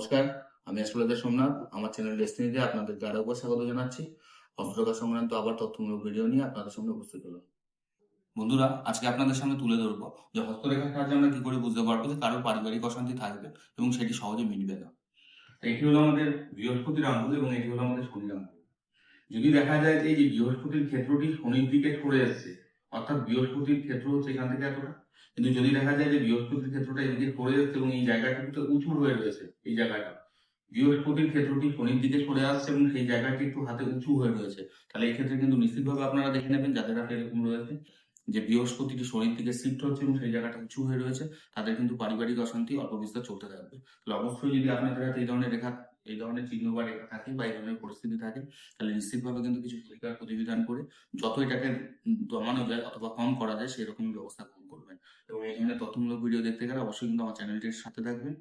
নমস্কার, আমি অ্যাস্ট্রোলজার সোমনাথ। আমার চ্যানেল ডেস্টিনিতে আপনাদেরকে আরো একবার স্বাগত জানাচ্ছি। হস্তরেখা সংক্রান্ত আবার তথ্যমূলক ভিডিও নিয়ে আপনাদের সামনে উপস্থিত হলাম। বন্ধুরা, আজকে আপনাদের সামনে তুলে ধরবো যে হস্তরেখার সাহায্যে আমরা কি করে বুঝতে পারবো যে কারোর পারিবারিক অশান্তি থাকবে এবং সেটি সহজে মিটবে না। এটি হলো আমাদের বৃহস্পতির আঙ্গুল এবং এটি হলো আমাদের শনির আঙ্গুল। যদি দেখা যায় যে এই যে বৃহস্পতির ক্ষেত্রটি শনির দিকে সরে এসছে, অর্থাৎ বৃহস্পতির ক্ষেত্র হচ্ছে এখান থেকে এতটা, কিন্তু যদি দেখা যায় যে বৃহস্পতির ক্ষেত্রটা এদিকে সরে এসছে এবং এই জায়গাটা কিন্তু উঁচু হয়ে রয়েছে, এই জায়গাটা বৃহস্পতির ক্ষেত্রটি শনির দিকে সরে আসছে এবং সেই জায়গাটি একটু হাতে উঁচু হয়ে রয়েছে, তাহলে এই ক্ষেত্রে কিন্তু নিশ্চিতভাবে আপনারা দেখে নেবেন যাদের হাতে এরকম রয়েছে যে বৃহস্পতিটি শনির দিকে শিফট হচ্ছে এবং সেই জায়গাটা উঁচু হয়ে রয়েছে, তাদের কিন্তু পারিবারিক অশান্তি অল্প বিস্তর চলতে থাকবে। তাহলে অবশ্যই যদি আপনাদের হাতে এই ধরনের রেখা, এই ধরনের চিহ্ন বা রেখা থাকে বা এই ধরনের পরিস্থিতি থাকে, তাহলে নিশ্চিতভাবে কিন্তু কিছু প্রতিকার প্রতিবিধান করে যত এটাকে দমানো যায় অথবা কম করা যায় সেরকম ব্যবস্থা গ্রহণ করবেন। এবং এই ধরনের তথ্যমূলক ভিডিও দেখতে গেলে অবশ্যই কিন্তু আমার চ্যানেলটির সাথে থাকবেন।